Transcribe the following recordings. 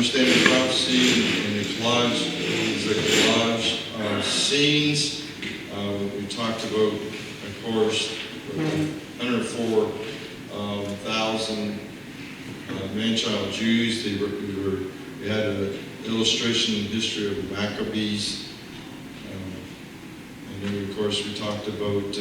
understanding prophecy and the collage is a collage of scenes. We talked about, of course, 104,000 man-child Jews. We had an illustration in the history of the Maccabees. And then, of course, we talked about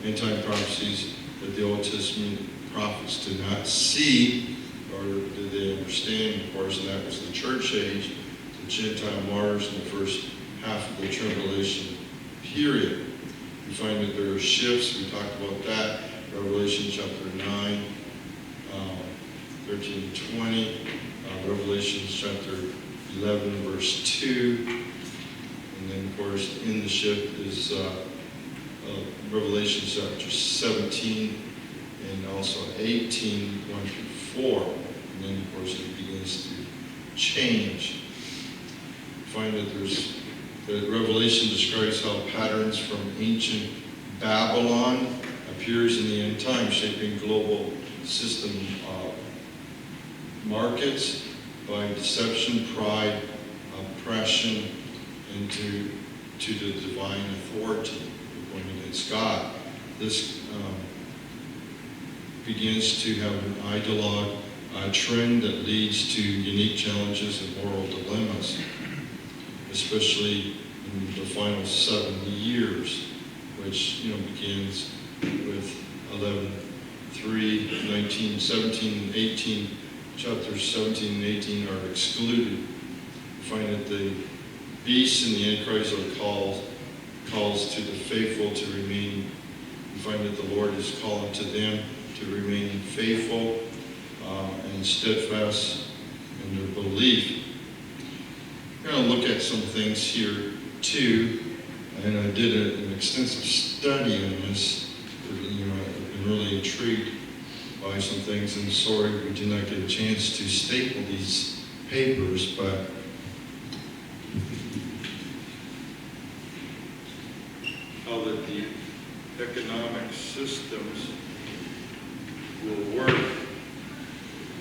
end-time prophecies that the Old Testament prophets did not see, or did they understand, of course, and that was the church age, the Gentile martyrs in the first half of the tribulation period. We find that there are shifts. We talked about that. Revelation chapter 9, 13 to 20. Revelation chapter 11, verse 2. And then, of course, in the shift is Revelation chapter 17 and also 18, 1 through 4. And then, of course, it begins to change. We find that that Revelation describes how patterns from ancient Babylon appears in the end time, shaping global system markets by deception, pride, oppression, and to the divine authority going against God. This begins to have an ideologue trend that leads to unique challenges and moral dilemmas, especially in the final 7 years, which begins with 11:3, 19, 17, and 18. Chapters 17 and 18 are excluded. We find that the beast and the Antichrist are calls to the faithful to remain. We find that the Lord is calling to them to remain faithful and steadfast in their belief. We're going to look at some things here too, and I did an extensive study on this. I've been really intrigued by some things, and sorry we did not get a chance to staple these papers, but how that the economic systems will work.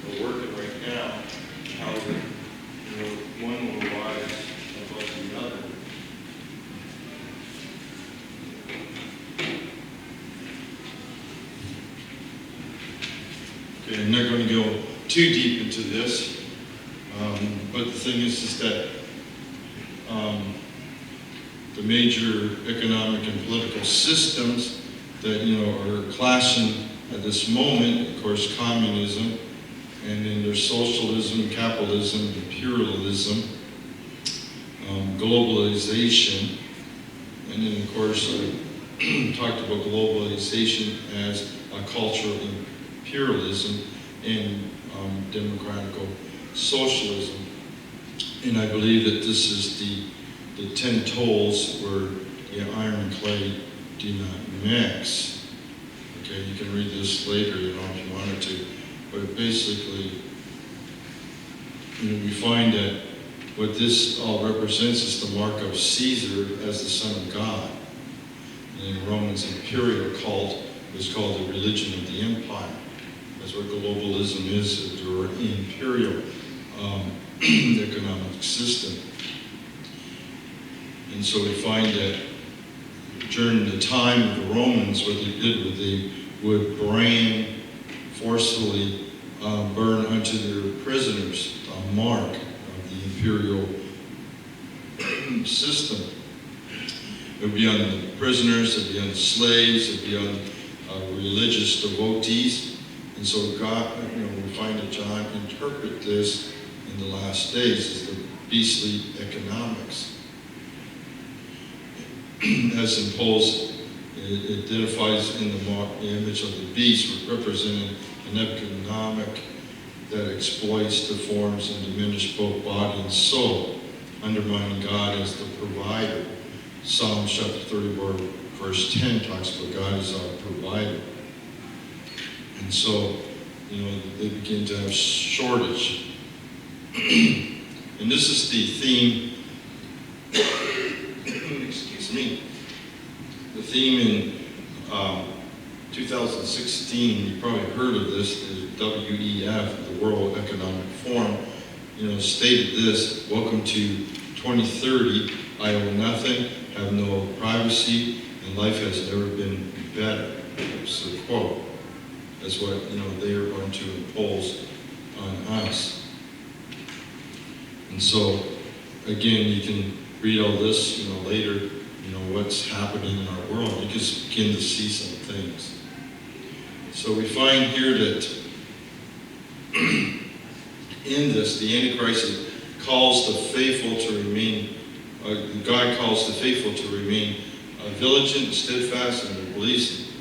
They're working right now. How that one will rise above the other. Okay, I'm not going to go too deep into this, but the thing is that the major economic and political systems that are clashing at this moment, of course, communism, and then there's socialism, capitalism, imperialism, globalization, and then of course I talked about globalization as a cultural imperialism and democratical socialism. And I believe that this is the 10 tolls where iron and clay do not mix. Okay, you can read this later, if you wanted to. But basically, we find that what this all represents is the mark of Caesar as the Son of God. And in Romans, imperial cult is called the religion of the empire. That's what globalism is, or imperial economic system. And so we find that during the time of the Romans, what they did was they would forcefully burn unto their prisoners a mark of the imperial system. It would be on the prisoners, it would be on the slaves, it would be on religious devotees. And so God, we find that John interpret this in the last days as the beastly economics. As imposed, it identifies in the image of the beast, representing an economic that exploits, deforms, and diminishes both body and soul, undermining God as the provider. Psalm chapter 34, verse 10 talks about God as our provider. And so, they begin to have shortage. And this is the theme, excuse me, the theme in 2016, you probably heard of this, the WEF, the World Economic Forum, stated this: "Welcome to 2030. I own nothing, have no privacy, and life has never been better." It's a quote. That's what they are going to impose on us. And so, again, you can read all this, later. What's happening in our world. You can begin to see some things. So we find here that in this, the Antichrist calls the faithful to remain, God calls the faithful to remain vigilant, steadfast in their beliefs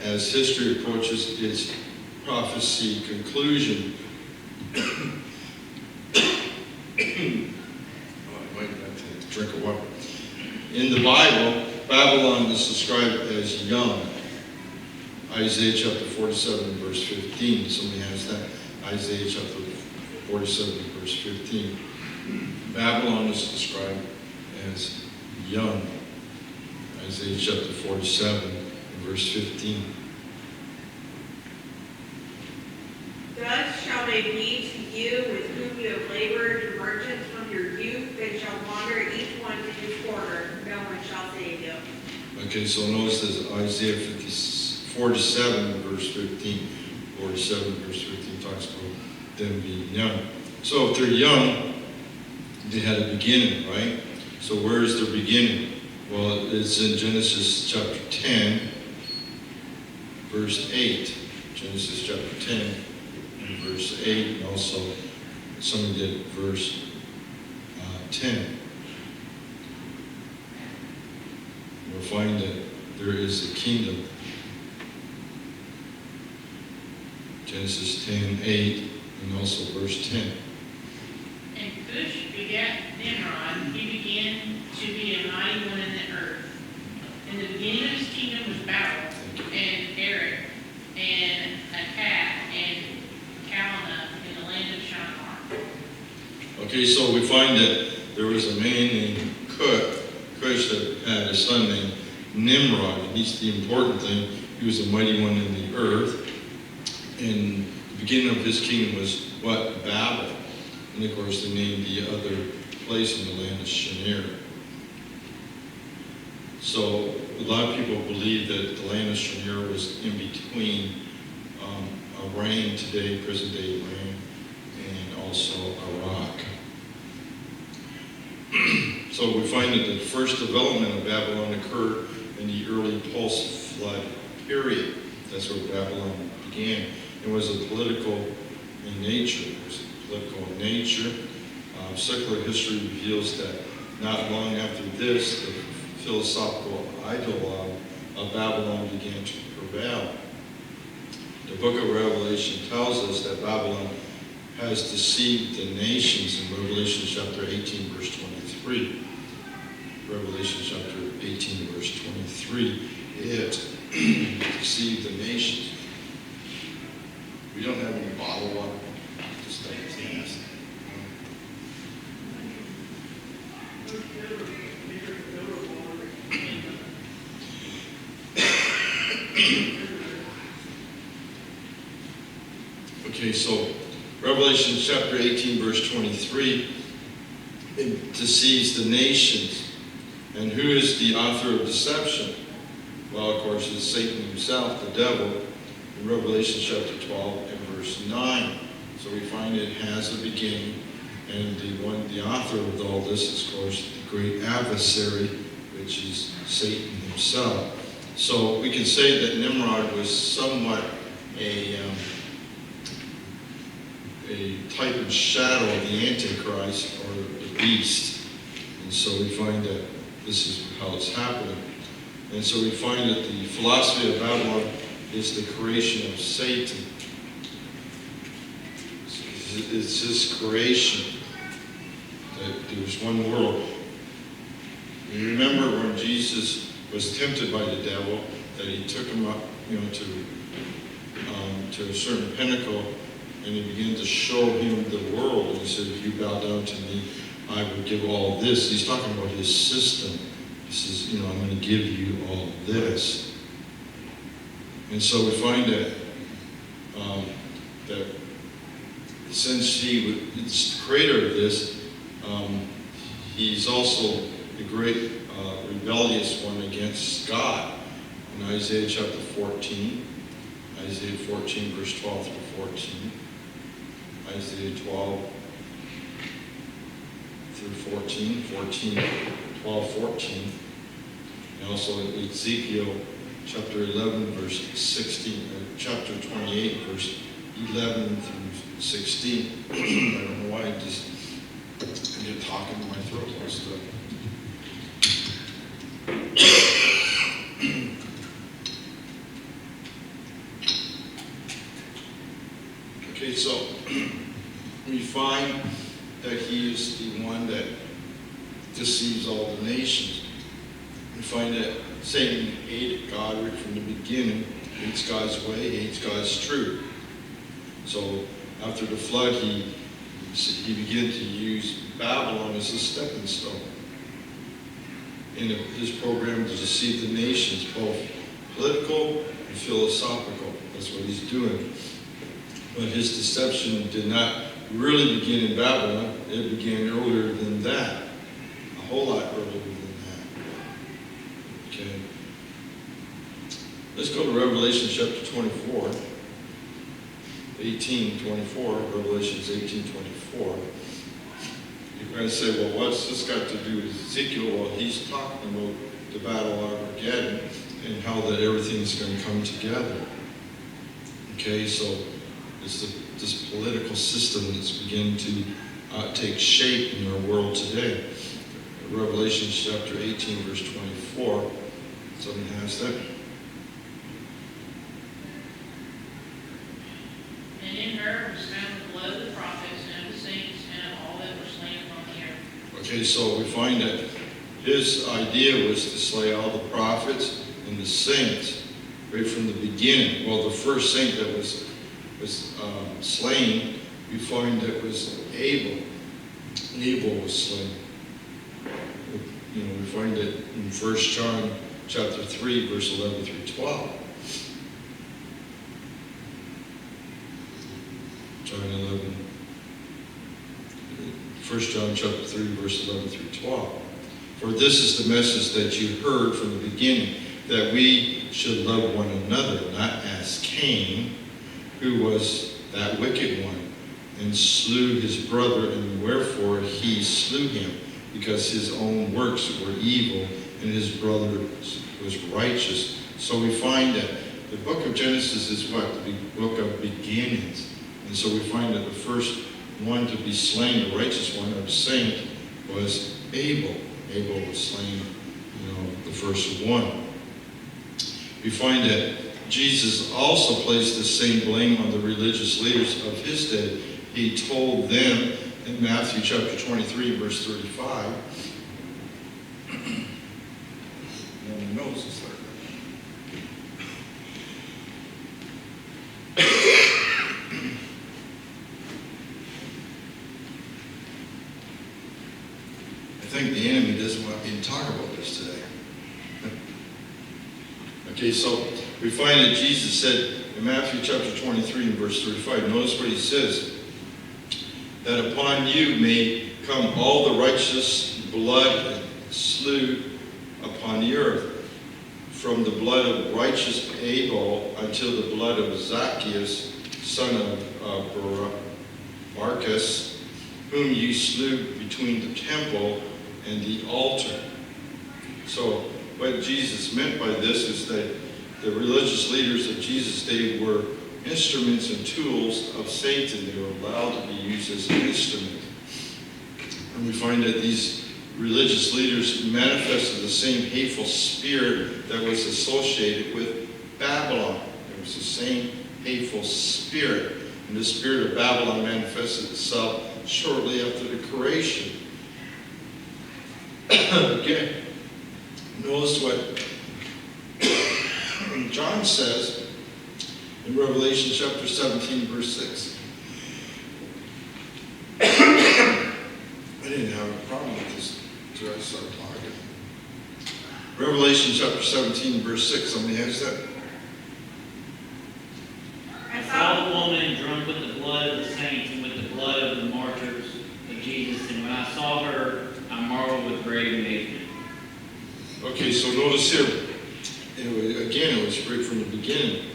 as history approaches its prophecy conclusion. I might have to drink of water. In the Bible, Babylon is described as young. Isaiah chapter 47, verse 15. Somebody has that. Isaiah chapter 47, verse 15. Babylon is described as young. Isaiah chapter 47, verse 15. Thus shall they be to you with whom you have labored, your merchants from your youth. They shall wander each one to his quarter. No one shall save you. Okay, so notice this, Isaiah 47, verse 15. 47, verse 15 talks about them being young. So if they're young, they had a beginning, right? So where is their beginning? Well, it's in Genesis chapter 10, verse 8. Genesis chapter 10, and verse 8, and also somebody did verse 10. We'll find that there is a kingdom. Genesis 10, 8, and also verse 10. And Cush begat Nimrod. He began to be a mighty one in the earth. And the beginning of his kingdom was Babel, and Erech, and Akkad, and Calneh in the land of Shinar. Okay, so we find that there was a man named Cush that had a son named Nimrod. And he's the important thing. He was a mighty one in the earth. And the beginning of his kingdom was what? Babel. And of course, they named the other place in the land of Shinar. So a lot of people believe that the land of Shinar was in between Iran today, present-day Iran, and also Iraq. So we find that the first development of Babylon occurred in the early post-flood period. That's where Babylon began. It was a political in nature. Secular history reveals that not long after this, the philosophical ideologue of Babylon began to prevail. The book of Revelation tells us that Babylon has deceived the nations in Revelation chapter 18, verse 23. Revelation chapter 18, verse 23. It deceived the nations. We don't have any bottled water. Just like it's nasty. Okay, so Revelation chapter 18, verse 23, it deceives the nations. And who is the author of deception? Well, of course, it's Satan himself, the devil, in Revelation chapter 12 and verse 9. So we find it has a beginning, and the author of all this is, of course, the great adversary, which is Satan himself. So we can say that Nimrod was somewhat a type and shadow of the Antichrist, or the beast. And so we find that this is how it's happening. And so we find that the philosophy of Babylon is the creation of Satan. It's his creation. That there's one world. You remember when Jesus was tempted by the devil, that he took him up, to a certain pinnacle, and he began to show him the world. And he said, if you bow down to me, I will give all this. He's talking about his system. He says, I'm going to give you all this. And so we find that since he is the creator of this, he's also the great rebellious one against God. In Isaiah chapter 14, Isaiah 14, verse 12 through 14, Isaiah 12 through 14, 12, 14, and also Ezekiel chapter 11, verse 16, chapter 28, verse 11 through 16. I don't know why I get talking in my throat and stuff. Okay, so we find that he is the one that deceives all the nations. We find that Satan hated God right from the beginning, hates God's way, hates God's truth. So after the flood, he began to use Babylon as a stepping stone in his program to deceive the nations, both political and philosophical. That's what he's doing. But his deception did not really begin in Babylon. It began earlier than that, a whole lot earlier than that. Okay. Let's go to Revelation chapter 24. 18:24, Revelations 18:24. You're going to say, well, what's this got to do with Ezekiel? Well, he's talking about the battle of Armageddon and how that everything's going to come together. Okay, so it's this political system that's beginning to take shape in our world today. Revelation chapter 18, verse 24. Someone has that? And in her was found the blood of the prophets and of the saints and of all that were slain upon the earth. Okay, so we find that his idea was to slay all the prophets and the saints right from the beginning. Well, the first saint that was slain, we find that was Abel. Abel was slain. You know, we find it in 1 John chapter 3, verse 11 through 12. John 11. 1 John chapter 3, verse 11 through 12. For this is the message that you heard from the beginning, that we should love one another, not as Cain, who was that wicked one, and slew his brother, and wherefore he slew him, because his own works were evil, and his brother was righteous. So we find that the book of Genesis is what? The book of beginnings. And so we find that the first one to be slain, the righteous one, or saint, was Abel. Abel was slain, the first one. We find that Jesus also placed the same blame on the religious leaders of his day. He told them in Matthew chapter 23, verse 35, no one knows this like that. I think the enemy doesn't want me to talk about this today. Okay, so we find that Jesus said in Matthew chapter 23 and verse 35, notice what he says, that upon you may come all the righteous blood slew upon the earth, from the blood of righteous Abel until the blood of Zacchaeus, son of Barcus, whom you slew between the temple and the altar. So what Jesus meant by this is that the religious leaders of Jesus' day were instruments and tools of Satan. They were allowed to be used as an instrument. And we find that these religious leaders manifested the same hateful spirit that was associated with Babylon. It was the same hateful spirit. And the spirit of Babylon manifested itself shortly after the creation. Again, notice what John says in Revelation chapter 17, verse 6. I didn't have a problem with this until I started talking. Revelation chapter 17, verse 6. Somebody has that? I I saw the woman drunk with the blood of the saints and with the with great amazement. Okay, so notice here, it was right from the beginning.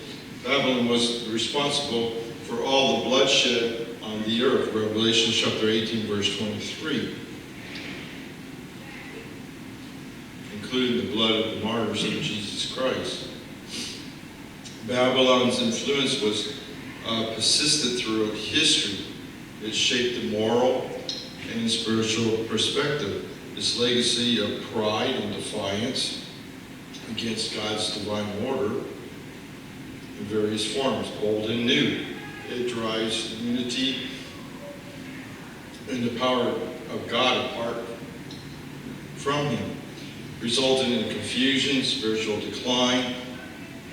Babylon was responsible for all the bloodshed on the earth. Revelation chapter 18, verse 23. Including the blood of the martyrs of Jesus Christ. Babylon's influence was persistent throughout history. It shaped the moral and spiritual perspective. Its legacy of pride and defiance against God's divine order in various forms, old and new. It drives unity and the power of God apart from Him, resulting in confusion, spiritual decline,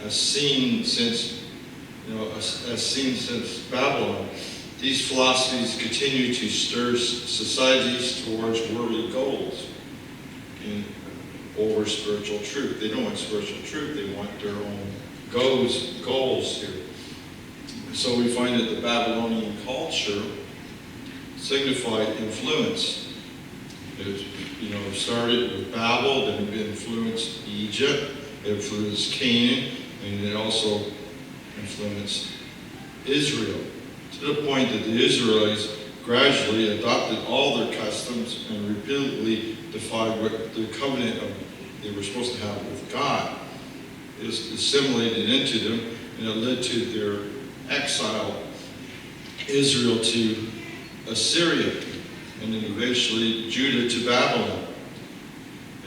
as seen since Babylon. These philosophies continue to stir societies towards worldly goals and over spiritual truth. They don't want spiritual truth, they want their own goals here. So we find that the Babylonian culture signified influence. It started with Babel, then it influenced Egypt, it influenced Canaan, and it also influenced Israel, to the point that the Israelites gradually adopted all their customs and repeatedly defied what the covenant they were supposed to have with God. It was assimilated into them, and it led to their exile, Israel to Assyria, and then eventually Judah to Babylon.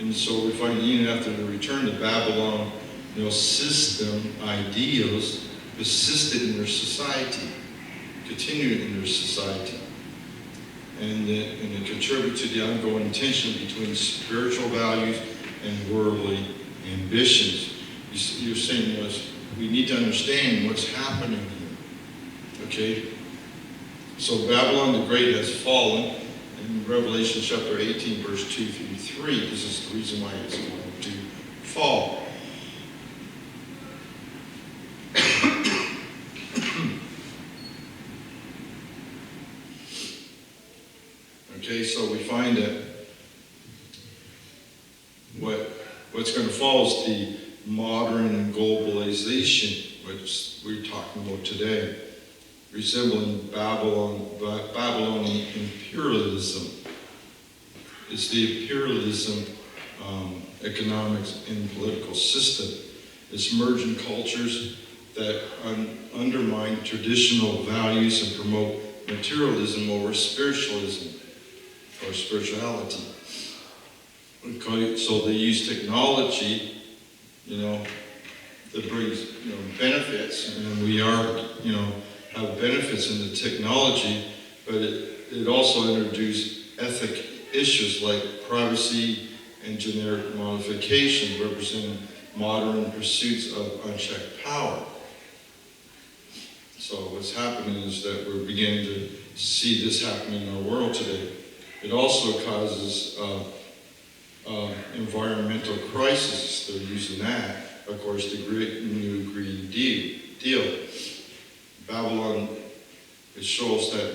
And so we find even after the return to Babylon, system, ideals persisted in their society, continued in their society. And it contributed to the ongoing tension between spiritual values and worldly ambitions. You're saying we need to understand what's happening here. Okay? So Babylon the Great has fallen. In Revelation chapter 18, verse 2 through 3, this is the reason why it's going to fall. Okay, so we find that what's going to fall is the modern globalization, which we're talking about today, resembling Babylonian imperialism. It's the imperialism economics and political system. It's merging cultures that undermine traditional values and promote materialism over spiritualism or spirituality. Okay, so they use technology, that brings benefits, and we are have benefits in the technology, but it also introduced ethic issues like privacy and genetic modification, representing modern pursuits of unchecked power. So what's happening is that we're beginning to see this happening in our world today. It also causes environmental crisis. They're using that, of course, the Great New Green Deal. Babylon, it shows that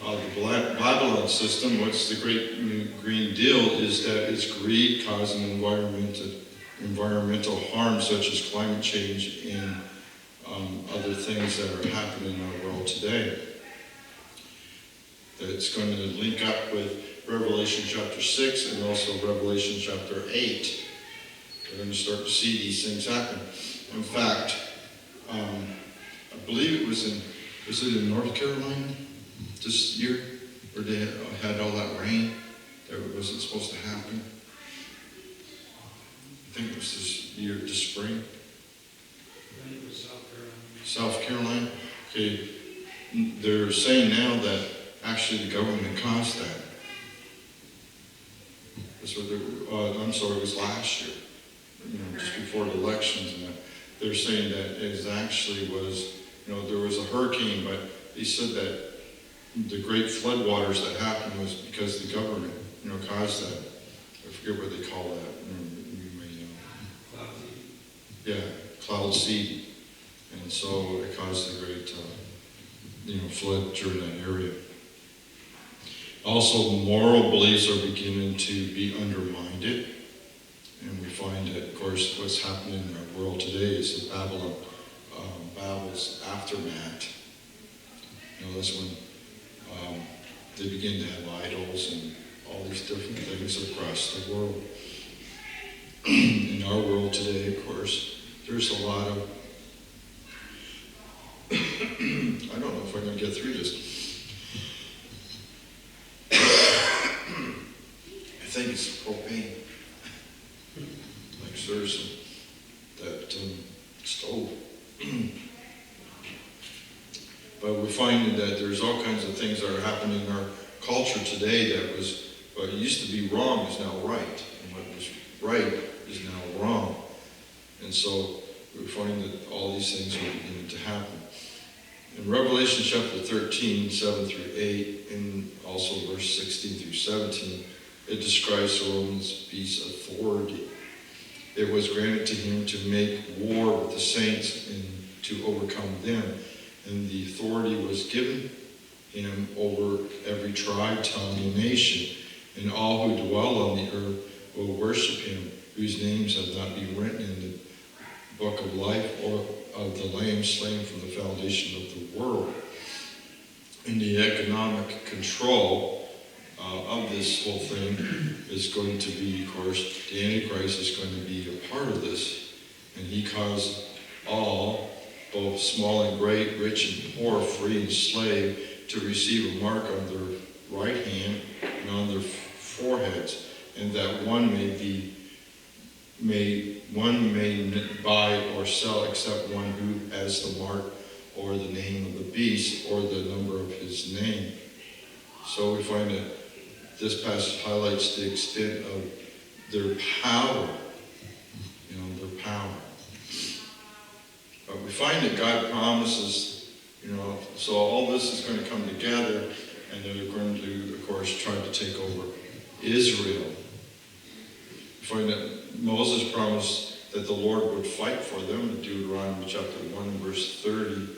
the Babylon system, what's the Great New Green Deal, is that it's greed causing environmental harm such as climate change and other things that are happening in our world today. It's going to link up with Revelation chapter 6 and also Revelation chapter 8. We're going to start to see these things happen. In fact, I believe it was in North Carolina this year, where they had all that rain that wasn't supposed to happen. I think it was this spring. I think it was South Carolina. Okay, they're saying now that actually the government caused that. That's what it was last year, just before the elections, and that. They're saying that it actually was, there was a hurricane, but they said that the great floodwaters that happened was because the government, caused that. I forget what they call that. You may know. Yeah, cloud seeding. And so it caused a great, flood during that area. Also, moral beliefs are beginning to be undermined. And we find that, of course, what's happening in our world today is the Babel's aftermath. You know, that's when they begin to have idols and all these different things across the world. In our world today, of course, there's a lot of, I don't know if I'm going to get through this. I think it's propane. Like seriously, that stove. But we're finding that there's all kinds of things that are happening in our culture today that was, what used to be wrong is now right. And what was right is now wrong. And so we're finding that all these things are beginning to happen. In Revelation chapter 13, 7 through 8, and also verse 16 through 17, it describes the Roman beast's authority. It was granted to him to make war with the saints and to overcome them. And the authority was given him over every tribe, tongue, and nation. And all who dwell on the earth will worship him, whose names have not been written in the book of life or of the Lamb slain from the foundation of the world. And the economic control of this whole thing is going to be, of course, the Antichrist is going to be a part of this. And he caused all, both small and great, rich and poor, free and slave, to receive a mark on their right hand and on their foreheads, and that one may buy or sell except one who has the mark or the name of the beast or the number of his name. So we find that this passage highlights the extent of their power, their power. But we find that God promises, so all this is going to come together, and they're going to, of course, try to take over Israel. We find that Moses promised that the Lord would fight for them in Deuteronomy chapter 1, verse 30,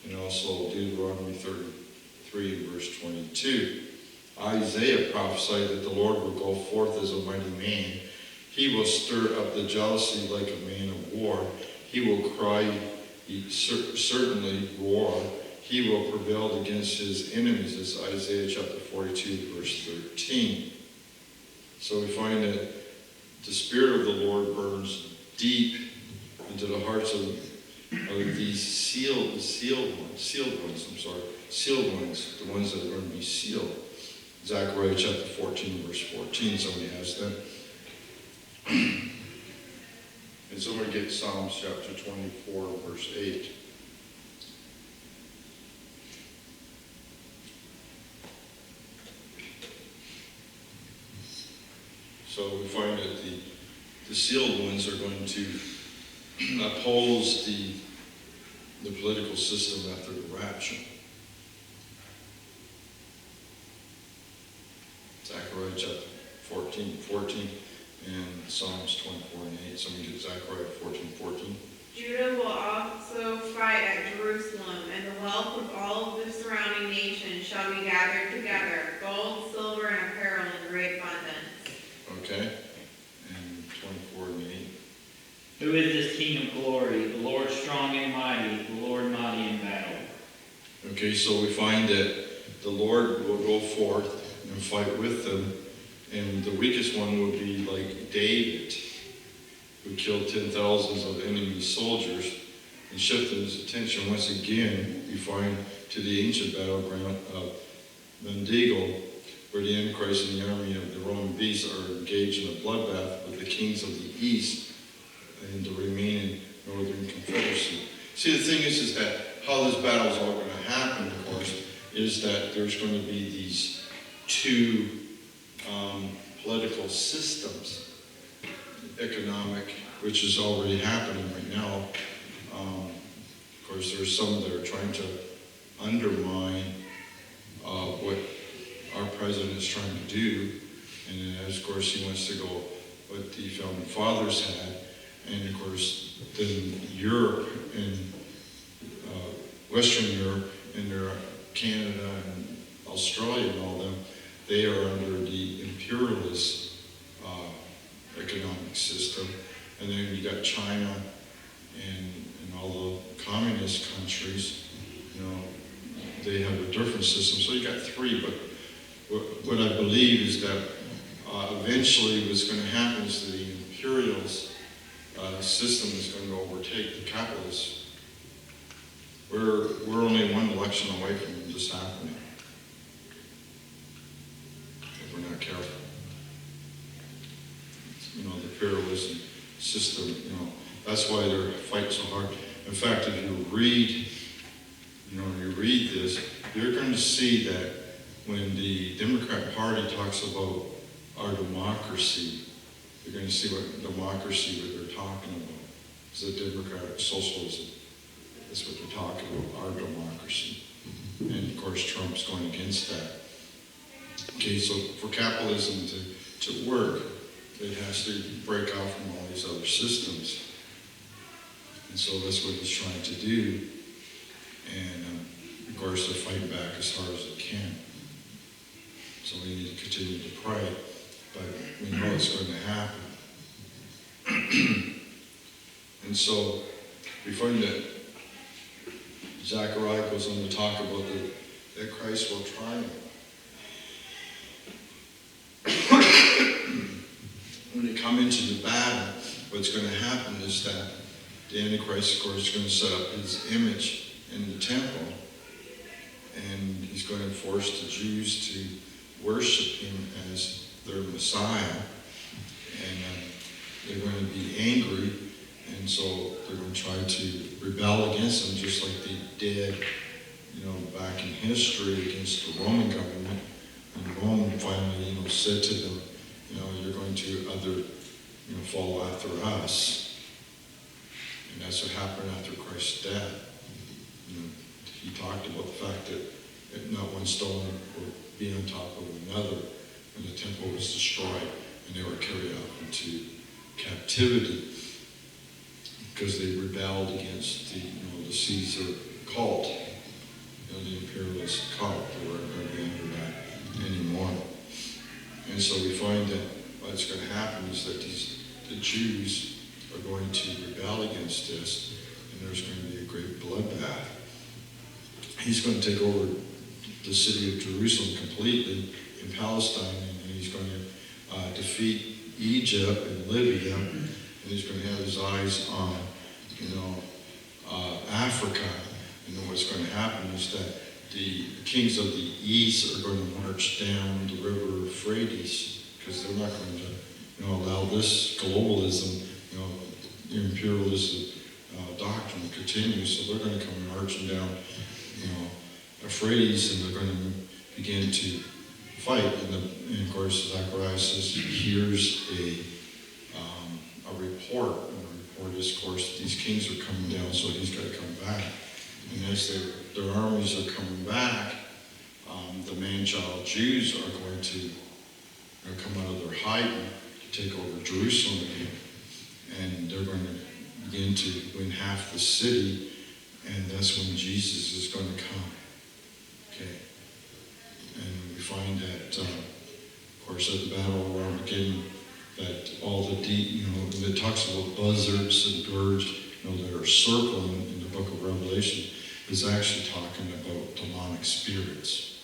and also Deuteronomy 33, and verse 22. Isaiah prophesied that the Lord will go forth as a mighty man. He will stir up the jealousy like a man of war. He will cry, certainly roar. He will prevail against his enemies. It's Isaiah chapter 42, verse 13. So we find that the Spirit of the Lord burns deep into the hearts of these sealed ones, the ones that are going to be sealed. Zechariah chapter 14, verse 14, somebody has that. And somebody get Psalms chapter 24, verse 8. So we find that the sealed ones are going to oppose the political system after the rapture. Zechariah chapter 14, and Psalms 24 and 8. Somebody get Zechariah 14. Judah will also fight at Jerusalem, and the wealth of all of the surrounding nations shall be gathered together, gold, silver, and apparel in great abundance. Okay, and 24 and 8. Who is this King of glory? The Lord strong and mighty, the Lord mighty in battle. Okay, so we find that the Lord will go forth and fight with them, and the weakest one will be like David, who killed 10,000s of enemy soldiers and shifted his attention once again, we find, to the ancient battleground of Mendigo, where the Antichrist and the army of the Roman beast are engaged in a bloodbath with the kings of the east and the remaining northern confederacy. See, the thing is that how this battle is all going to happen, of course, is that there's going to be these two political systems, economic, which is already happening right now. Of course, there's some that are trying to undermine what our president is trying to do, and then, of course, he wants to go what the founding fathers had, and of course, then Europe and Western Europe and their Canada and Australia and all them they are under the imperialist economic system. And then you got China and all the communist countries, they have a different system. So you got three, but what I believe is that eventually what's going to happen is that the imperialist system is going to overtake the capitalist. We're only one election away from this happening, if we're not careful. The imperialism system, that's why they're fighting so hard. In fact, if you read this, you're going to see that when the Democrat Party talks about our democracy, you're going to see what they're talking about. It's a democratic socialism. That's what they're talking about, our democracy. And of course, Trump's going against that. Okay, so for capitalism to work, it has to break out from all these other systems. And so that's what he's trying to do. And of course, they're fighting back as hard as they can. So we need to continue to pray, but we know it's going to happen. And so we find that Zechariah goes on to talk about that Christ will triumph. When they come into the battle, what's going to happen is that the Antichrist, of course, is going to set up his image in the temple, and he's going to force the Jews to worship him as their Messiah, and they're going to be angry, and so they're going to try to rebel against him, just like they did, back in history against the Roman government. And Rome finally, said to them, you're going to follow after us. And that's what happened after Christ's death. He talked about the fact that not one stone would be on top of another when the temple was destroyed and they were carried out into captivity because they rebelled against the Caesar cult, the imperialist cult. They weren't going to be under that anymore. And so we find that what's going to happen is that the Jews are going to rebel against this, and there's going to be a great bloodbath. He's going to take over the city of Jerusalem completely in Palestine, and he's going to defeat Egypt and Libya, and he's going to have his eyes on, Africa. And then what's going to happen is that the kings of the east are going to march down the river Euphrates, because they're not going to, allow this globalism, imperialism doctrine to continue. So they're going to come marching down, Euphrates, and they're going to begin to fight. And of course, Zechariah says he hears a report. And the report is, of course, these kings are coming down, so he's got to come back. And as their armies are coming back, the man-child Jews are going to come out of their hiding to take over Jerusalem again. And they're going to begin to win half the city, and that's when Jesus is going to come. Okay. And we find that, of course, at the Battle of Armageddon, that all the and it talks about buzzards and birds, that are circling in the book of Revelation, is actually talking about demonic spirits.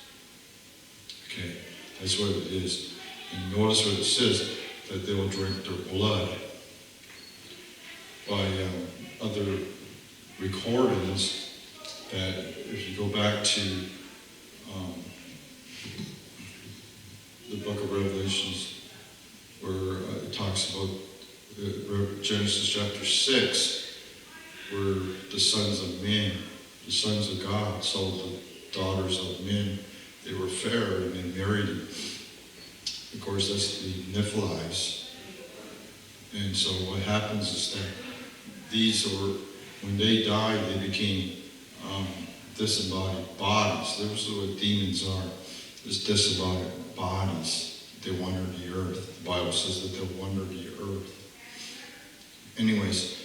Okay, that's what it is. And notice what it says, that they will drink their blood. By other recordings, that if you go back to the book of Revelations, where it talks about Genesis chapter 6, where the sons of men, the sons of God, saw the daughters of men. They were fair and they married them. Of course, that's the Nephilites. And so what happens is that when they died, they became disembodied bodies. Those are what demons are, is disembodied bodies. They wander the earth. The Bible says that they'll wander the earth. Anyways,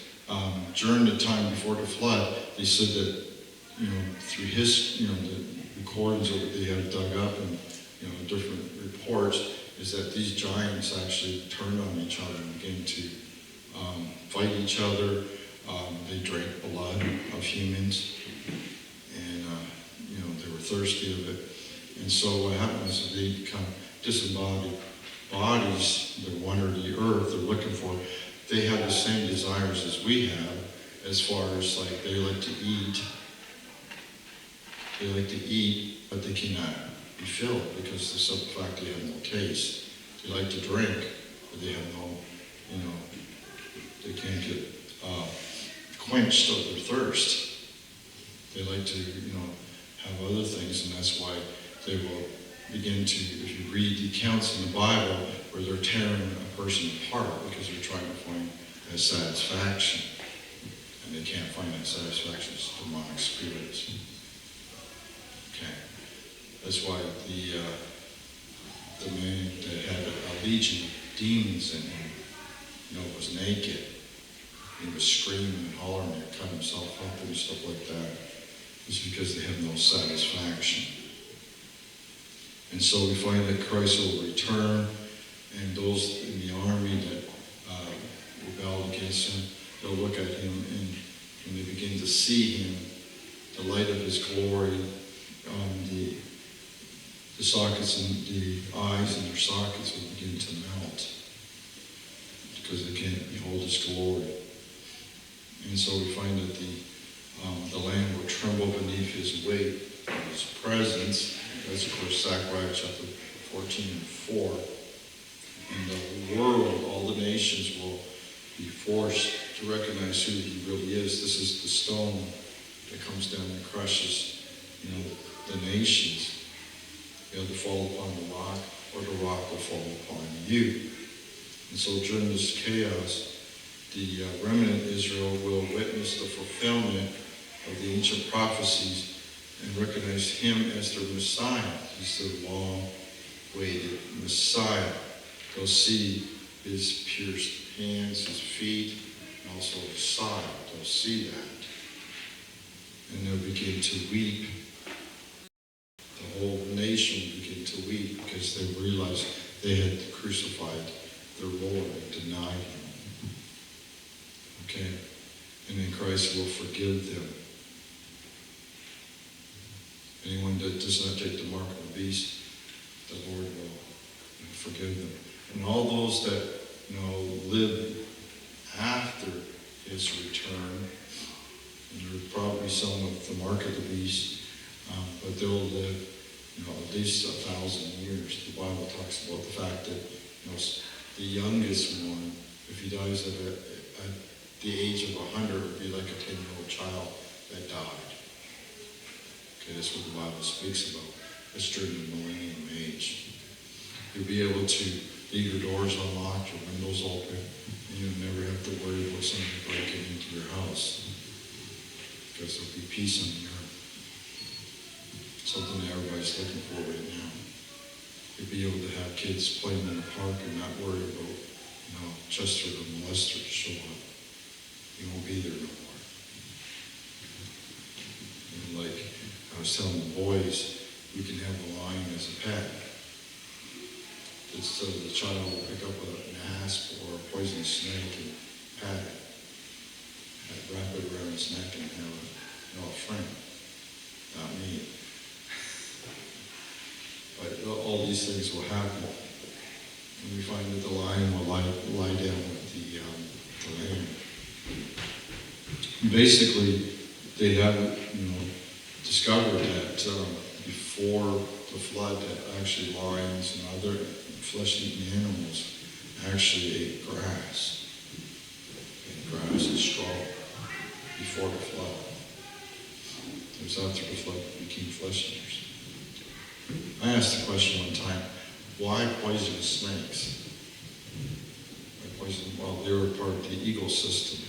during the time before the flood, they said that, through the recordings that they had dug up and different reports, is that these giants actually turned on each other and began to fight each other. They drank blood of humans, and they were thirsty of it. And so what happened is that they kind of disembodied bodies that wander the earth, they're looking for. They have the same desires as we have, as far as like they like to eat. They like to eat, but they cannot be filled because of the simple fact they have no taste. They like to drink, but they have no, they can't get quenched of their thirst. They like to, have other things, and that's why they will begin to, if you read the accounts in the Bible, where they're tearing a person apart because they're trying to find that satisfaction. And they can't find that satisfaction. It's demonic spirits. Okay. That's why the man that had a legion of demons in him, was naked. He was screaming and hollering and cut himself up and stuff like that. It's because they have no satisfaction. And so we find that Christ will return, and those in the army that rebelled against him, they'll look at him, and when they begin to see him, the light of his glory, the sockets and the eyes in their sockets will begin to melt because they can't behold his glory. And so we find that the land will tremble beneath his weight, his presence. That's, of course, Zechariah chapter 14 and 4. And the world, all the nations will be forced to recognize who he really is. This is the stone that comes down and crushes, the nations. You have to fall upon the rock, or the rock will fall upon you. And so during this chaos, the remnant Israel will witness the fulfillment of the ancient prophecies and recognize him as their Messiah. He's the long-awaited Messiah. They'll see his pierced hands, his feet, and also his side. They'll see that. And they'll begin to weep. The whole nation will begin to weep because they realize they had crucified their Lord and denied him. Okay? And then Christ will forgive them. Anyone that does not take the mark of the beast, the Lord will forgive them. And all those that, live after his return, and there will probably be some with the mark of the beast, but they'll live, at least 1,000 years. The Bible talks about the fact that, the youngest one, if he dies at the age of 100, would be like a 10-year-old child that died. Okay, that's what the Bible speaks about. It's during the millennium age. You'll be able to leave your doors unlocked, your windows open, and you'll never have to worry about somebody breaking into your house. Because there'll be peace on the earth. Something that everybody's looking for right now. You'll be able to have kids playing in the park and not worry about, Chester the molester to show up. You won't be there no more. And like I was telling the boys, we can have a lion as a pet. So the child will pick up an asp or a poisonous snake and pat it. Wrap it around his neck and have a friend. Not me. But all these things will happen. And we find that the lion will lie down with the lamb. Basically, they have, discovered that before the flood, that actually lions and other flesh-eating animals actually ate grass. Ate grass and straw before the flood. It was after the flood that became flesh eaters. I asked the question one time, why poisonous snakes? Well, they were part of the ecosystem.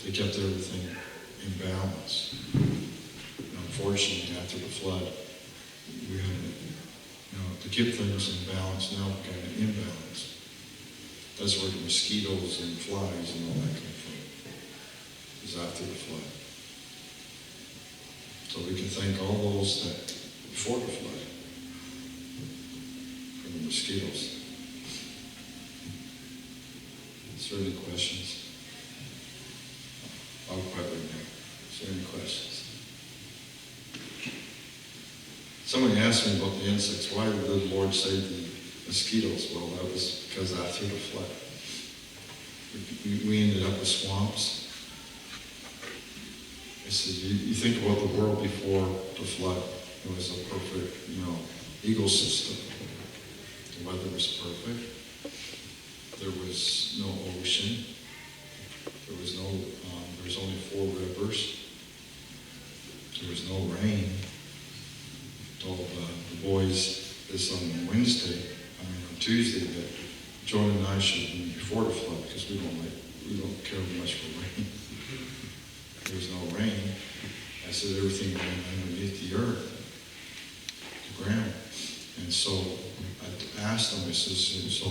They kept everything in balance. And unfortunately, after the flood, we had, to keep things in balance, now we're kind of imbalance. That's where the mosquitoes and flies and all that come from. Is after the flood. So we can thank all those that before the flood. mosquitoes. Is there any questions? I'll quit right now. Is there any questions? Somebody asked me about the insects. Why did the Lord save the mosquitoes? Well, that was because after the flood, we ended up with swamps. I said, you think about the world before the flood. It was a perfect, ecosystem. The weather was perfect. There was no ocean. There was only 4 rivers. There was no rain. Told the boys this on Tuesday, that Joan and I should be before the flood because we don't care much for rain. There was no rain. I said everything went underneath the earth, the ground. And so I asked them, I says, so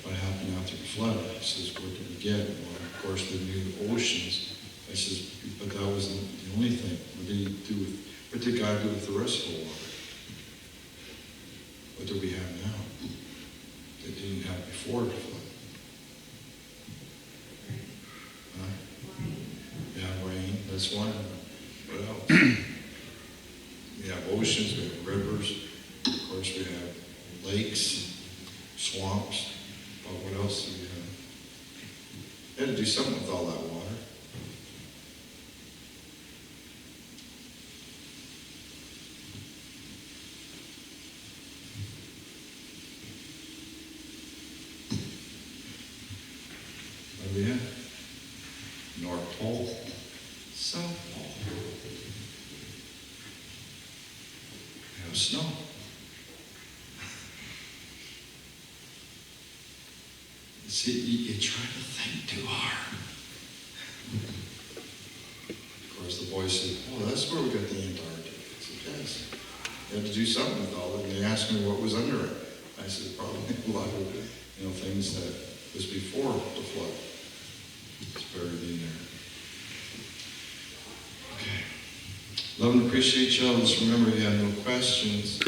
what happened after the flood? I says, what did we get? Well, of course, the new oceans. I says, but that wasn't the only thing. What did God do with the rest of the water? What do we have now that didn't have before the flood? Huh? Yeah, rain, that's one of them. What else? We have oceans, we have rivers, of course we have lakes, swamps, but what else do we have? We had to do something with all that water. What do we have? North Pole, South Pole. We have snow. See, you try to think too hard. Of course, the boys said, oh, that's where we got the Antarctic. I said, yes. You had to do something with all it. And they asked me what was under it. I said, probably a lot of, things that was before the flood. It's buried in there. Okay. Love and appreciate y'all. Just remember, you have no questions.